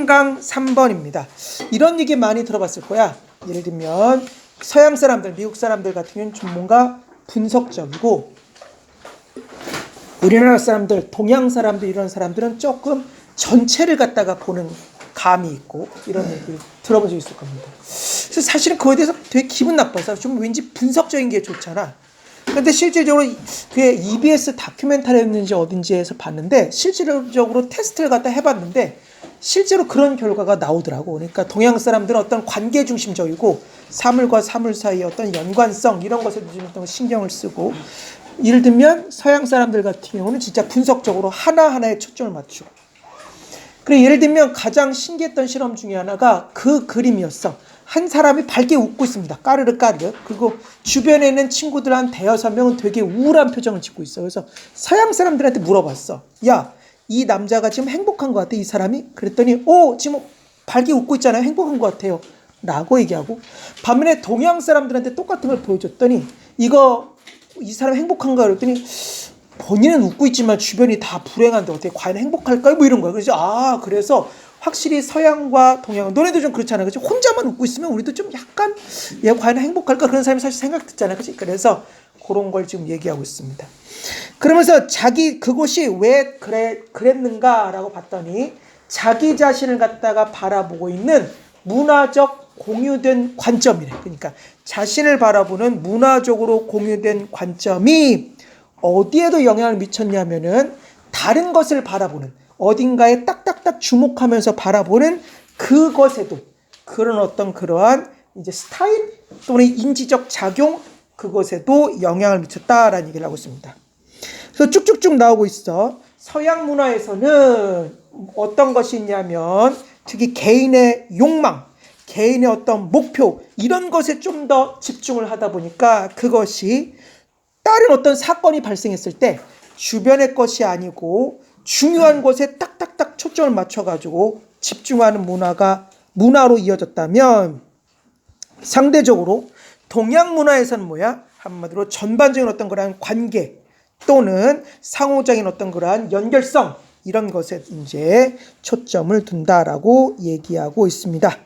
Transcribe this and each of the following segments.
3강 3번입니다. 이런 얘기 많이 들어봤을 거야. 예를 들면 서양 사람들, 미국 사람들 같은 경우는 좀 뭔가 분석적이고, 우리나라 사람들, 동양 사람들, 이런 사람들은 조금 전체를 갖다가 보는 감이 있고, 이런 얘기를 들어본 적 있을 겁니다. 그래서 사실은 그거에 대해서 되게 기분 나빠서 좀 왠지 분석적인 게 좋잖아. 근데 실질적으로 그게 EBS 다큐멘터리였는지 어딘지에서 봤는데, 실질적으로 테스트를 갖다 해봤는데 실제로 그런 결과가 나오더라고. 그러니까 동양 사람들은 어떤 관계 중심적이고 사물과 사물 사이의 어떤 연관성, 이런 것에 좀 신경을 쓰고, 예를 들면 서양 사람들 같은 경우는 진짜 분석적으로 하나하나에 초점을 맞추고. 그리고 예를 들면 가장 신기했던 실험 중에 하나가 그 그림이었어. 한 사람이 밝게 웃고 있습니다. 까르르 까르르. 그리고 주변에 있는 친구들 한 대여섯 명은 되게 우울한 표정을 짓고 있어. 그래서 서양 사람들한테 물어봤어. 야, 이 남자가 지금 행복한 것 같아, 이 사람이? 그랬더니 지금 밝게 웃고 있잖아요. 행복한 것 같아요 라고 얘기하고, 반면에 동양 사람들한테 똑같은 걸 보여줬더니 이 사람 행복한가? 그랬더니 본인은 웃고 있지만 주변이 다 불행한데 어떻게 과연 행복할까요? 뭐 이런 거야. 그래서 확실히 서양과 동양은, 너네도 좀 그렇잖아, 그치? 혼자만 웃고 있으면 우리도 좀 약간 얘 과연 행복할까? 그런 사람이 사실 생각 듣잖아, 그치? 그래서 그런 걸 지금 얘기하고 있습니다. 그러면서 그것이 왜 그랬는가라고 봤더니, 자기 자신을 갖다가 바라보고 있는 문화적 공유된 관점이래. 그러니까 자신을 바라보는 문화적으로 공유된 관점이 어디에도 영향을 미쳤냐면은, 다른 것을 바라보는, 어딘가에 딱딱딱 주목하면서 바라보는 그것에도 그러한 이제 스타일 또는 인지적 작용, 그것에도 영향을 미쳤다라는 얘기를 하고 있습니다. 그래서 쭉쭉쭉 나오고 있어. 서양 문화에서는 어떤 것이 있냐면, 특히 개인의 욕망, 개인의 어떤 목표, 이런 것에 좀 더 집중을 하다 보니까 그것이 다른 어떤 사건이 발생했을 때 주변의 것이 아니고 중요한 것에 딱딱딱 초점을 맞춰가지고 집중하는 문화로 이어졌다면, 상대적으로 동양 문화에서는 뭐야? 한마디로 전반적인 어떤 그러한 관계 또는 상호적인 어떤 그러한 연결성, 이런 것에 이제 초점을 둔다라고 얘기하고 있습니다.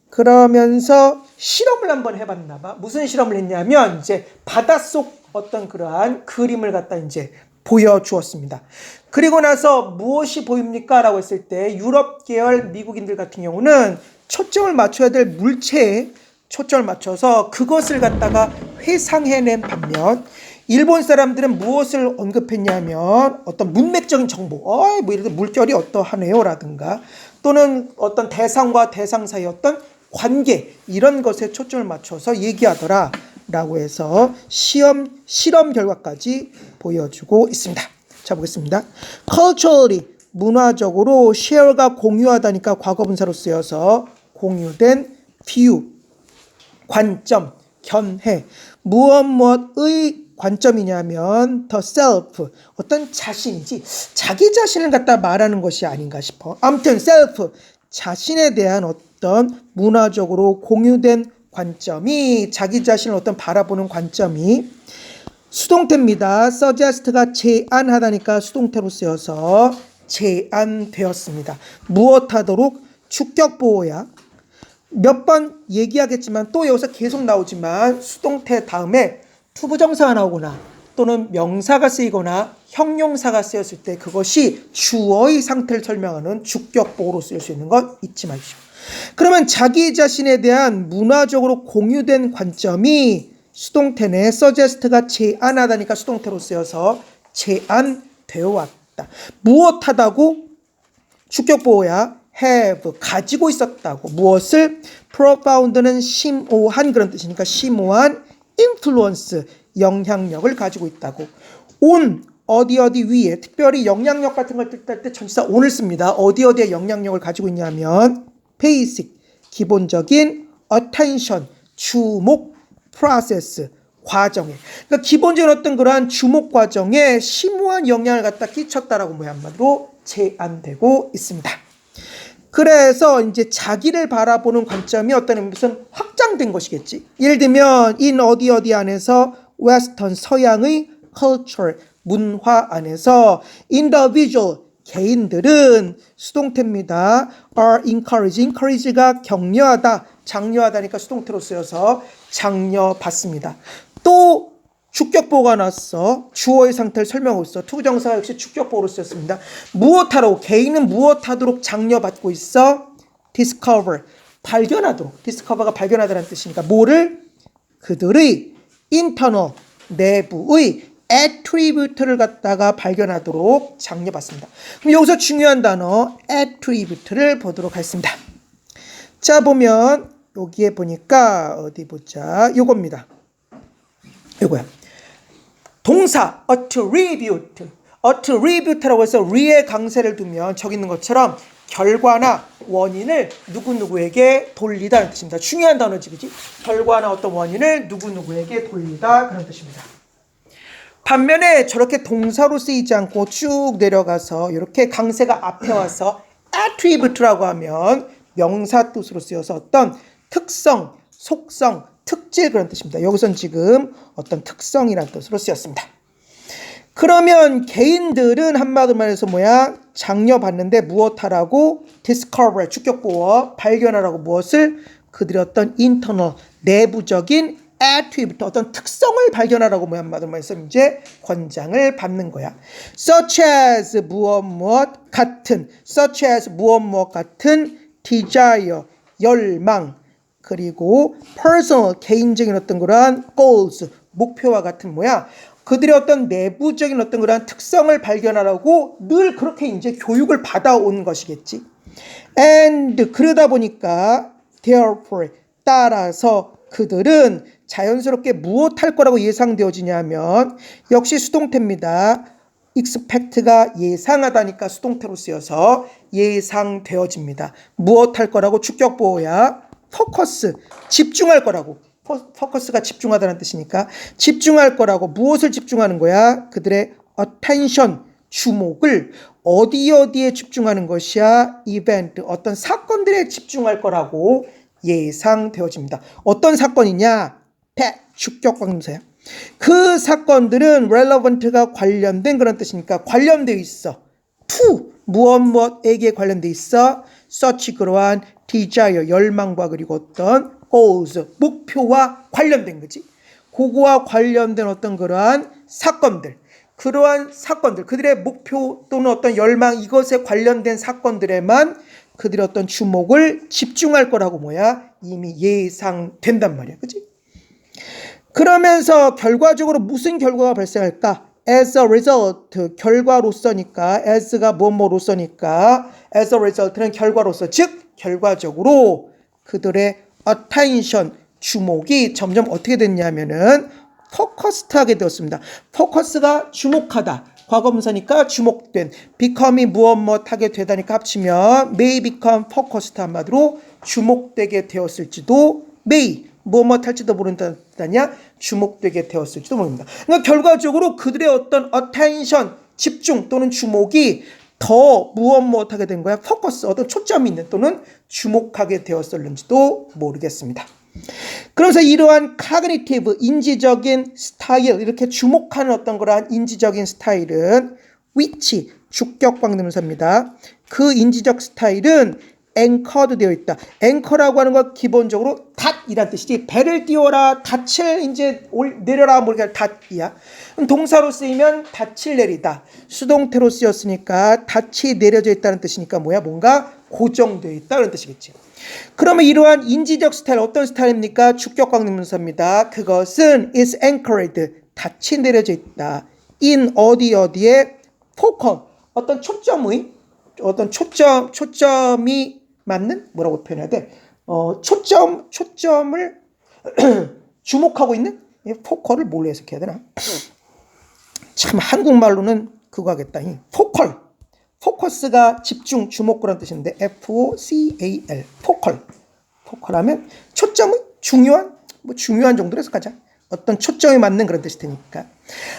그러면서 실험을 한번 해봤나 봐. 무슨 실험을 했냐면, 이제 바닷속 어떤 그러한 그림을 갖다 이제 보여주었습니다. 그리고 나서 무엇이 보입니까? 라고 했을 때, 유럽 계열 미국인들 같은 경우는 초점을 맞춰야 될 물체에 초점을 맞춰서 그것을 갖다가 회상해낸 반면, 일본 사람들은 무엇을 언급했냐면, 어떤 문맥적인 정보, 뭐 예를 들어 물결이 어떠하네요 라든가, 또는 어떤 대상과 대상 사이 어떤 관계, 이런 것에 초점을 맞춰서 얘기하더라 라고 해서 실험 결과까지 보여주고 있습니다. 자, 보겠습니다. culturally, 문화적으로 share가 공유하다니까 과거분사로 쓰여서 공유된 view, 관점, 견해. 무엇의 관점이냐면 the self, 어떤 자신이지 자기 자신을 갖다 말하는 것이 아닌가 싶어. 아무튼 self, 자신에 대한 어떤 문화적으로 공유된 관점이, 자기 자신을 어떤 바라보는 관점이 수동태입니다. suggest가 제안하다니까 수동태로 쓰여서 제안되었습니다. 무엇하도록? 주격보호야. 몇 번 얘기하겠지만 또 여기서 계속 나오지만, 수동태 다음에 투부정사가 나오거나 또는 명사가 쓰이거나 형용사가 쓰였을 때 그것이 주어의 상태를 설명하는 주격보호로 쓰일 수 있는 건 잊지 마십시오. 그러면 자기 자신에 대한 문화적으로 공유된 관점이 수동태네. suggest가 제안하다니까 수동태로 쓰여서 제안되어 왔다. 무엇하다고? 주격보호야. have, 가지고 있었다고. 무엇을? profound는 심오한, 그런 뜻이니까 심오한 influence, 영향력을 가지고 있다고. on, 어디 위에, 특별히 영향력 같은 걸 뜻할 때 전치사 on을 씁니다. 어디에 영향력을 가지고 있냐면 basic, 기본적인, attention, 주목, process, 과정에. 그러니까 기본적인 어떤 그러한 주목 과정에 심오한 영향을 갖다 끼쳤다라고 한마디로 제안되고 있습니다. 그래서 이제 자기를 바라보는 관점이 어떤 의미에서는 확장된 것이겠지. 예를 들면 in 어디 안에서 western, 서양의 culture, 문화 안에서 individual, 개인들은 수동태입니다. are encourage가 격려하다, 장려하다니까 수동태로 쓰여서 장려받습니다. 또 주격보가 나왔어. 주어의 상태를 설명하고 있어. 투부정사가 역시 주격보로 쓰였습니다. 무엇하라고? 개인은 무엇하도록 장려받고 있어? discover, 발견하도록. discover가 발견하다는 뜻이니까 뭐를? 그들의 internal, 내부의 attribute를 갖다가 발견하도록 장려받습니다. 그럼 여기서 중요한 단어 attribute를 보도록 하겠습니다. 자, 보면 여기에 보니까 어디 보자. 요겁니다. 요거야. 동사 attribute라고 해서 re의 강세를 두면 저기 있는 것처럼 결과나 원인을 누구누구에게 돌리다는 뜻입니다. 중요한 단어지, 그지? 결과나 어떤 원인을 누구누구에게 돌리다, 그런 뜻입니다. 반면에 저렇게 동사로 쓰이지 않고 쭉 내려가서 이렇게 강세가 앞에 와서 attribute라고 하면 명사 뜻으로 쓰여서 어떤 특성, 속성, 특질, 그런 뜻입니다. 여기선 지금 어떤 특성이라는 뜻으로 쓰였습니다. 그러면 개인들은 한마디로 말해서 뭐야? 장려받는데 무엇하라고? discover, 주격보어, 발견하라고 무엇을? 그들의 어떤 internal, 내부적인 attribute, 어떤 특성을 발견하라고 뭐야? 한마디로 말해서 이제 권장을 받는 거야. such as 무엇 같은, such as 무엇 같은 desire, 열망, 그리고 personal, 개인적인 어떤 그러한 goals, 목표와 같은 뭐야? 그들의 어떤 내부적인 어떤 그러한 특성을 발견하라고 늘 그렇게 이제 교육을 받아온 것이겠지. And 그러다 보니까 therefore, 따라서 그들은 자연스럽게 무엇할 거라고 예상되어지냐면 역시 수동태입니다. expect가 예상하다니까 수동태로 쓰여서 예상되어집니다. 무엇할 거라고? 주격보호야. focus, 집중할 거라고. 포커스가 집중하다는 뜻이니까 집중할 거라고. 무엇을 집중하는 거야? 그들의 attention, 주목을 어디에 집중하는 것이야? event, 어떤 사건들에 집중할 거라고 예상되어집니다. 어떤 사건이냐? 주격관계사야. 그 사건들은 relevant가 관련된 그런 뜻이니까 관련되어 있어. to, 무엇에게 관련되어 있어? such, 그러한 desire, 열망과 그리고 어떤 goals, 목표와 관련된 거지. 그거와 관련된 어떤 그러한 사건들, 그들의 목표 또는 어떤 열망, 이것에 관련된 사건들에만 그들의 어떤 주목을 집중할 거라고 뭐야? 이미 예상된단 말이야. 그치? 그러면서 결과적으로 무슨 결과가 발생할까? as a result, 결과로서니까, as가 뭐로서니까, as a result는 결과로서, 즉 결과적으로 그들의 attention, 주목이 점점 어떻게 됐냐면은 focused하게 되었습니다. focus가 주목하다, 과거분사니까 주목된, becom이 무엇하게 되다니까 합치면 may become focused, 한마디로 주목되게 되었을지도, may 무엇할지도 모른다냐, 주목되게 되었을지도 모릅니다. 그러니까 결과적으로 그들의 어떤 attention, 집중 또는 주목이 더 무엇하게 된 거야? 포커스, 어떤 초점이 있는 또는 주목하게 되었을는지도 모르겠습니다. 그래서 이러한 cognitive, 인지적인 스타일, 이렇게 주목하는 어떤 그러한 인지적인 스타일은 which, 주격관계대명사입니다. 그 인지적 스타일은 anchored 되어 있다. anchor라고 하는 건 기본적으로 닷이란 뜻이지. 배를 띄워라, 닻을 이제 내려라, 모르겠다, 닷이야. 동사로 쓰이면 닻을 내리다. 수동태로 쓰였으니까 닻이 내려져 있다는 뜻이니까 뭐야? 뭔가 고정되어 있다는 뜻이겠지. 그러면 이러한 인지적 스타일, 어떤 스타일입니까? 주격관계대명사입니다. 그것은 is anchored, 닻이 내려져 있다. in 어디에? focal, 어떤 초점이 맞는? 뭐라고 표현해야 돼? 초점을 주목하고 있는? 포컬을 뭘로 해석해야 되나? 참 한국말로는 그거 하겠다. 포컬. 포커스가 집중, 주목구라는 뜻인데 F-O-C-A-L. 포컬. 포컬하면 초점의 중요한 정도로 해석하자. 어떤 초점이 맞는 그런 뜻이 되니까.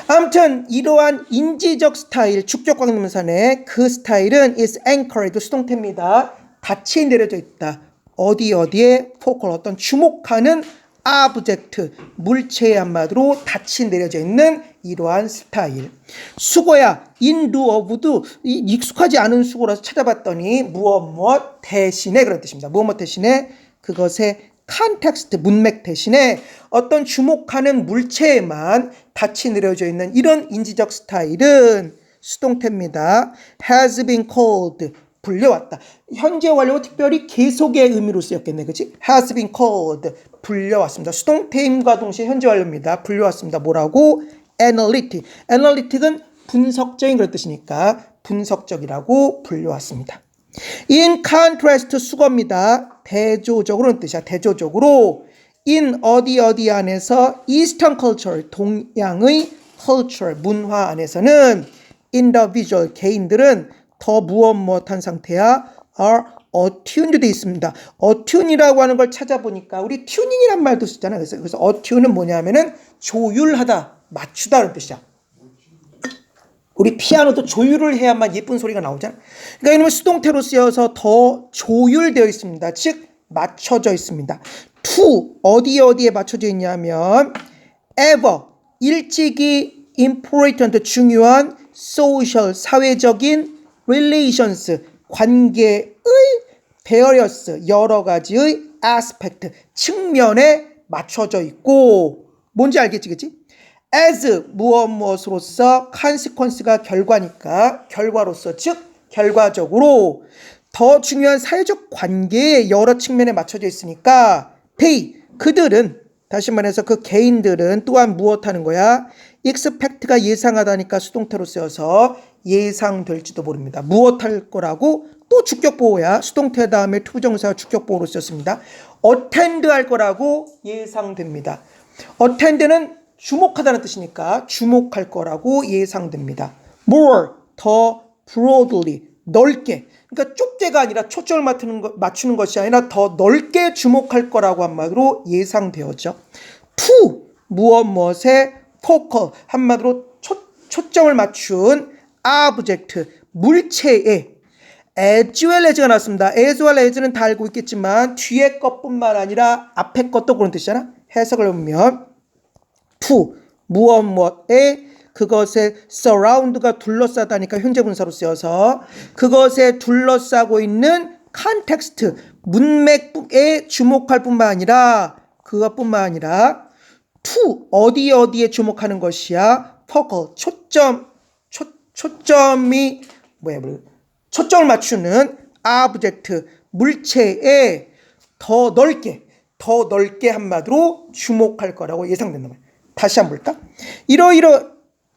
아무튼 이러한 인지적 스타일, 주격관계대명사의 그 스타일은 is anchored, 수동태입니다. 닻이 내려져 있다. 어디에? 포컬, 어떤 주목하는 object, 물체에 한마디로 닻이 내려져 있는 이러한 스타일. 수거야, in lieu of도 익숙하지 않은 수거라서 찾아봤더니 무엇 대신에 그런 뜻입니다. 무엇 대신에 그것의 컨텍스트, 문맥 대신에 어떤 주목하는 물체에만 닻이 내려져 있는 이런 인지적 스타일은 수동태입니다. has been called, 불려왔다. 현재 완료가 특별히 계속의 의미로 쓰였겠네, 그치? has been called, 불려왔습니다. 수동태임과 동시에 현재 완료입니다. 불려왔습니다. 뭐라고? analytic. analytic은 분석적인 그런 뜻이니까 분석적이라고 불려왔습니다. in contrast, 수거입니다. 대조적으로는 뜻이야. 대조적으로 in 어디 안에서 eastern culture, 동양의 culture, 문화 안에서는 individual, 개인들은 더 무엇한 상태야? are attuned 되어 있습니다. attune이라고 하는 걸 찾아보니까 우리 튜닝이란 말도 쓰잖아요. 그래서 attune은 뭐냐면은 조율하다, 맞추다 라는 뜻이야. 우리 피아노도 조율을 해야만 예쁜 소리가 나오잖아. 그러니까 이놈은 수동태로 쓰여서 더 조율되어 있습니다. 즉 맞춰져 있습니다. to 어디에 맞춰져 있냐면 ever 일찍이 important 중요한 social 사회적인 relations 관계의 various 여러 가지의 aspect 측면에 맞춰져 있고 뭔지 알겠지 그치? as 무엇으로서 consequence가 결과니까 결과로서 즉 결과적으로 더 중요한 사회적 관계의 여러 측면에 맞춰져 있으니까 they 그들은 다시 말해서 그 개인들은 또한 무엇하는 거야? expect가 예상하다니까 수동태로 쓰여서 예상될지도 모릅니다. 무엇할 거라고? 또 주격보호야. 수동태 다음에 투부정사가 주격보호로 쓰였습니다. attend 할 거라고 예상됩니다. attend는 주목하다는 뜻이니까 주목할 거라고 예상됩니다. more, 더 broadly, 넓게. 그러니까 좁게가 아니라 초점을 맞추는 것이 아니라 더 넓게 주목할 거라고 한마디로 예상되었죠. to, 무엇에 focal, 한마디로 초점을 맞춘 object, 물체에 as well as가 나왔습니다. as well as는 다 알고 있겠지만 뒤에 것뿐만 아니라 앞에 것도 그런 뜻이잖아. 해석을 보면 to, 무엇에 그것에 surround가 둘러싸다니까 현재 분사로 쓰여서 그것에 둘러싸고 있는 context, 문맥에 주목할 뿐만 아니라 그것뿐만 아니라 to, 어디에 주목하는 것이야? focal, 초점이 초점을 맞추는 object, 물체에 더 넓게 한마디로 주목할 거라고 예상된다. 다시 한번 볼까?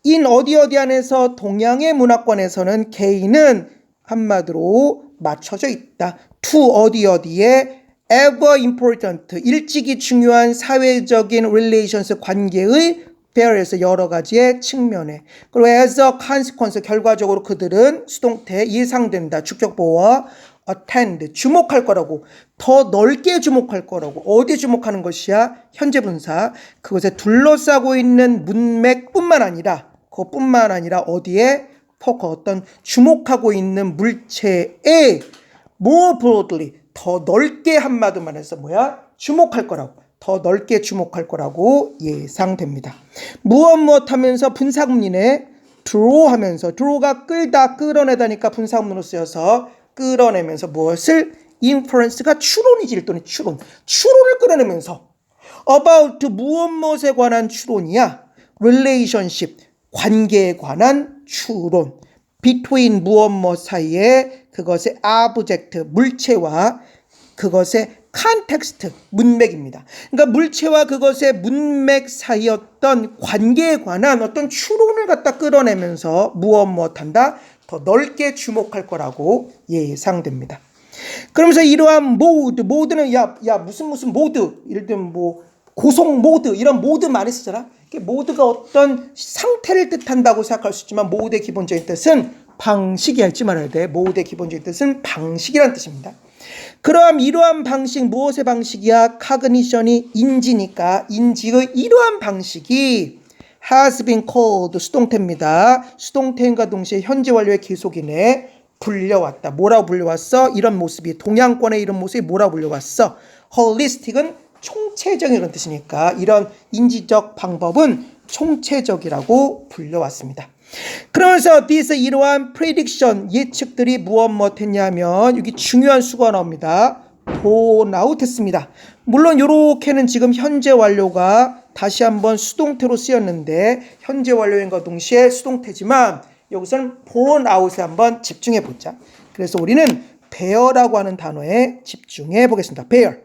in 어디 안에서 동양의 문화권에서는 개인은 한마디로 맞춰져 있다. to 어디에 ever important, 일찍이 중요한 사회적인 relations, 관계의 various 여러 가지의 측면에 그리고 as a consequence, 결과적으로 그들은 수동태 예상된다. 주격보호와 attend, 주목할 거라고, 더 넓게 주목할 거라고. 어디에 주목하는 것이야? 현재 분사. 그것에 둘러싸고 있는 문맥뿐만 아니라 그것뿐만 아니라 어디에? focal, 어떤 주목하고 있는 물체에 more broadly, 더 넓게 한마디만 해서 주목할 거라고. 더 넓게 주목할 거라고 예상됩니다. 무엇 하면서 분사구문이네. draw 하면서 draw가 끌다, 끌어내다니까 분사구문으로 쓰여서 끌어내면서 무엇을? inference가 추론이지. 또는 추론을 끌어내면서 about 무엇에 관한 추론이야? relationship, 관계에 관한 추론. between 무엇 사이에 그것의 object, 물체와 그것의 컨텍스트, 문맥입니다. 그러니까 물체와 그것의 문맥 사이였던 관계에 관한 어떤 추론을 갖다 끌어내면서 무엇한다? 더 넓게 주목할 거라고 예상됩니다. 그러면서 이러한 모드는 무슨 모드, 예를 들면 고속 모드, 이런 모드 많이 쓰잖아. 모드가 어떤 상태를 뜻한다고 생각할 수 있지만 모드의 기본적인 뜻은 방식이 알지 말아야 돼. 모드의 기본적인 뜻은 방식이라는 뜻입니다. 그럼 이러한 방식, 무엇의 방식이야? cognition이 인지니까 인지의 이러한 방식이 has been called, 수동태입니다. 수동태인과 동시에 현재 완료의 계속이네. 불려왔다. 뭐라고 불려왔어? 이런 모습이, 동양권의 이런 모습이 뭐라고 불려왔어? holistic은 총체적인 그런 뜻이니까 이런 인지적 방법은 총체적이라고 불려왔습니다. 그러면서 this 이러한 prediction 예측들이 무엇 했냐면 여기 중요한 수가 나옵니다. borne out 했습니다. 물론 요렇게는 지금 현재 완료가 다시 한번 수동태로 쓰였는데 현재 완료인과 동시에 수동태지만 여기서는 borne out에 한번 집중해 보자. 그래서 우리는 bear라고 하는 단어에 집중해 보겠습니다. bear.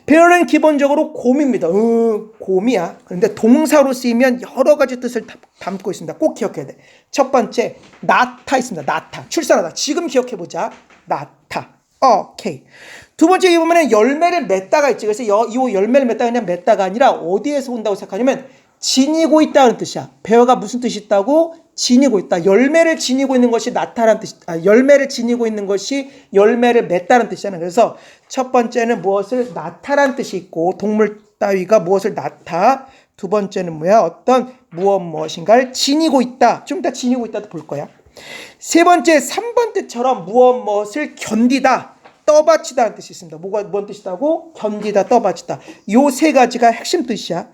bear는 기본적으로 곰입니다. 곰이야. 그런데 동사로 쓰이면 여러 가지 뜻을 담고 있습니다. 꼭 기억해야 돼. 첫 번째, 낳다 있습니다. 낳다. 출산하다. 지금 기억해 보자. 낳다. 오케이. 두 번째, 여기 보면은 열매를 맺다가 있지. 그래서 이 열매를 맺다가 그냥 맺다가 아니라 어디에서 온다고 생각하냐면 지니고 있다는 뜻이야. bear가 무슨 뜻이 있다고? 지니고 있다. 열매를 지니고 있는 것이 낳다라는 뜻. 열매를 지니고 있는 것이 열매를 맺다는 뜻이잖아요. 그래서 첫 번째는 무엇을 낳다라는 뜻이 있고 동물 따위가 무엇을 낳다. 두 번째는 뭐야? 어떤 무엇인가를 지니고 있다. 좀 이따 지니고 있다도 볼 거야. 세 번째 3번 뜻처럼 무엇을 견디다. 떠받치다는 뜻이 있습니다. 뭔 뜻이다고? 견디다, 떠받치다. 요 세 가지가 핵심 뜻이야.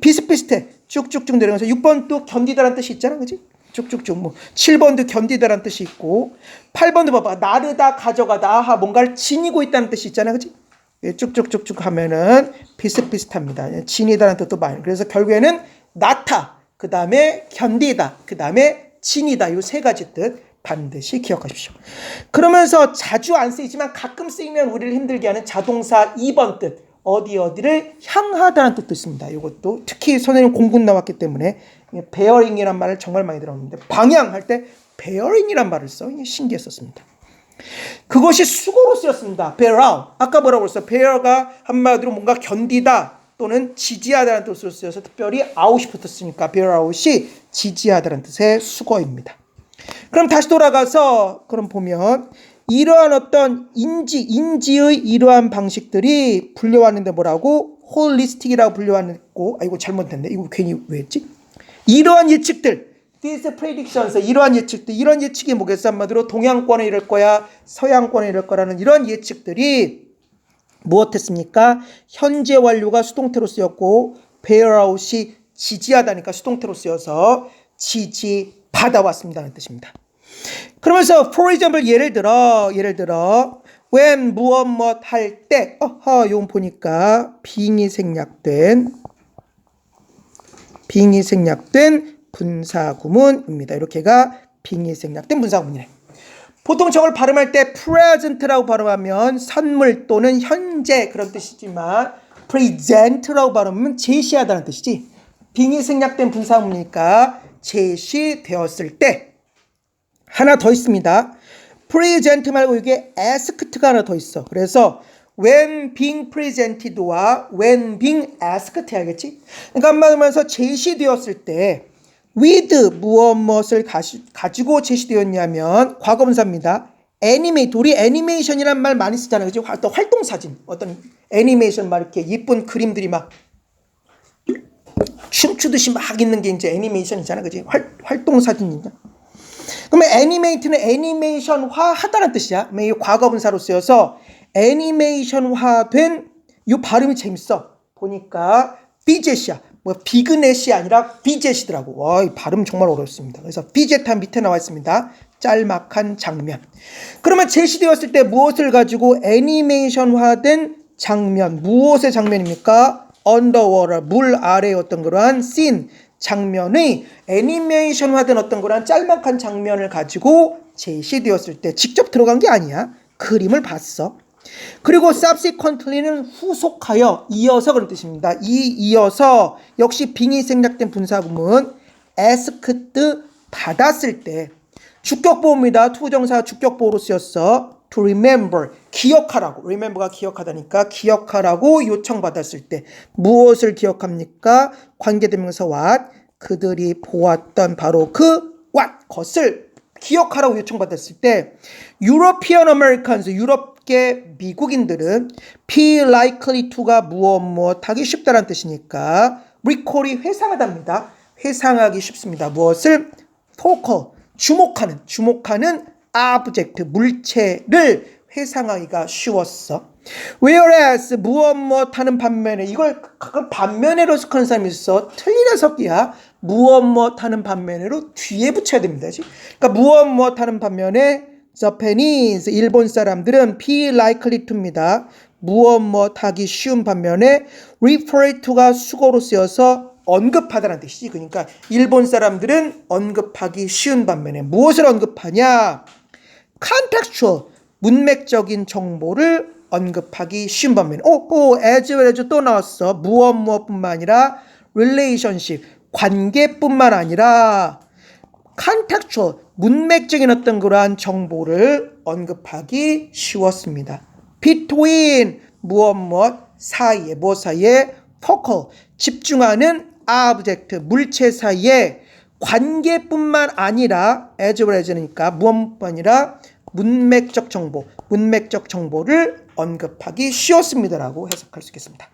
비슷비슷해. 쭉쭉쭉 내려가면서 6번도 견디다라는 뜻이 있잖아. 그지? 쭉쭉쭉 7번도 견디다라는 뜻이 있고 8번도 봐봐. 나르다, 가져가다. 뭔가를 지니고 있다는 뜻이 있잖아. 그지? 쭉쭉쭉쭉 하면은 비슷비슷합니다. 지니다라는 뜻도 많이. 그래서 결국에는 낳다, 그 다음에 견디다, 그 다음에 지니다. 요 세 가지 뜻 반드시 기억하십시오. 그러면서 자주 안 쓰이지만 가끔 쓰이면 우리를 힘들게 하는 자동사 2번 뜻. 어디를 향하다는 뜻도 있습니다. 이것도 특히 선생님 공군 나왔기 때문에 bearing이란 말을 정말 많이 들었는데 방향할 때 bearing이란 말을 써. 신기했었습니다. 그것이 수고로 쓰였습니다. bear out. 아까 뭐라고 그랬어? bear가 한마디로 뭔가 견디다 또는 지지하다는 뜻으로 쓰여서 특별히 out이 붙었으니까 bear out이 지지하다는 뜻의 수거입니다. 그럼 다시 돌아가서 그럼 보면 이러한 어떤 인지의 이러한 방식들이 불려왔는데 뭐라고? 홀리스틱이라고 불려왔고, 이거 잘못됐네. 이거 괜히 왜 했지? 이러한 예측들, these predictions, 이러한 예측들, 이런 예측이 뭐겠어? 한마디로 동양권은 이럴 거야, 서양권은 이럴 거라는 이런 예측들이 무엇했습니까? 현재 완료가 수동태로 쓰였고, bear out이 지지하다니까 수동태로 쓰여서 지지받아왔습니다는 뜻입니다. 그러면서 for example 예를 들어 when 무엇 할 때 요건 보니까 빙이 생략된 분사구문입니다. 이렇게가 빙이 생략된 분사구문이네. 보통 저걸 발음할 때 present라고 발음하면 선물 또는 현재 그런 뜻이지만 present라고 발음하면 제시하다는 뜻이지. 빙이 생략된 분사구문이니까 제시되었을 때 하나 더 있습니다. present 말고 이게 asked가 하나 더 있어. 그래서 when being presented와 when being asked 해야겠지? 그러니까 한마디로 말해서 제시되었을 때 with 무엇을 가지고 제시되었냐면 과거분사입니다. animate, 우리 애니메이션이란 말 많이 쓰잖아요. 그치? 어떤 활동사진, 어떤 애니메이션 막 이렇게 예쁜 그림들이 막 춤추듯이 막 있는 게 이제 애니메이션이잖아. 그치? 활동사진이냐? 그러면 애니메이트는 애니메이션화 하다는 뜻이야. 이 과거분사로 쓰여서 애니메이션화된 이 발음이 재밌어. 보니까 비젯이야. 비그넷이 아니라 비젯이더라고. 이 발음 정말 어렵습니다. 그래서 비젯한 밑에 나와 있습니다. 짤막한 장면. 그러면 제시되었을 때 무엇을 가지고 애니메이션화된 장면, 무엇의 장면입니까? underwater, 물 아래의 어떤 그러한 씬, 장면의 애니메이션화된 어떤 그런 짤막한 장면을 가지고 제시되었을 때 직접 들어간 게 아니야. 그림을 봤어. 그리고 subsequently는 후속하여, 이어서 그런 뜻입니다. 이어서 역시 빙이 생략된 분사구문 asked 받았을 때 주격보호입니다. 투부정사 주격보호로 쓰였어. to remember, 기억하라고. remember가 기억하다니까 기억하라고 요청받았을 때 무엇을 기억합니까? 관계대명사 what, 그들이 보았던 바로 그 what, 것을 기억하라고 요청받았을 때 European Americans, 유럽계 미국인들은 feel likely to가 무엇 하기 쉽다는 뜻이니까 recall이 회상하답니다. 회상하기 쉽습니다. 무엇을? focal, 주목하는 object, 물체를 회상하기가 쉬웠어. whereas 무엇 하는 반면에 이걸 가끔 반면에로 해석하는 사람이 있어. 틀린 해석이야. 무엇 하는 반면에로 뒤에 붙여야 됩니다. 그러니까 무엇 하는 반면에 Japanese 일본 사람들은 be likely to입니다. 무엇 하기 쉬운 반면에 refer to가 수거로 쓰여서 언급하다라는 뜻이지. 그러니까 일본 사람들은 언급하기 쉬운 반면에 무엇을 언급하냐? contextual 문맥적인 정보를 언급하기 쉬운 반면에 as well as 또 나왔어. 무엇뿐만 아니라 relationship 관계뿐만 아니라 contextual 문맥적인 어떤 그러한 정보를 언급하기 쉬웠습니다. between 무엇 사이에 무엇 사이에 focal 집중하는 object 물체 사이에 관계뿐만 아니라 as well as니까 무엇뿐만 아니라 문맥적 정보를 언급하기 쉬웠습니다라고 해석할 수 있겠습니다.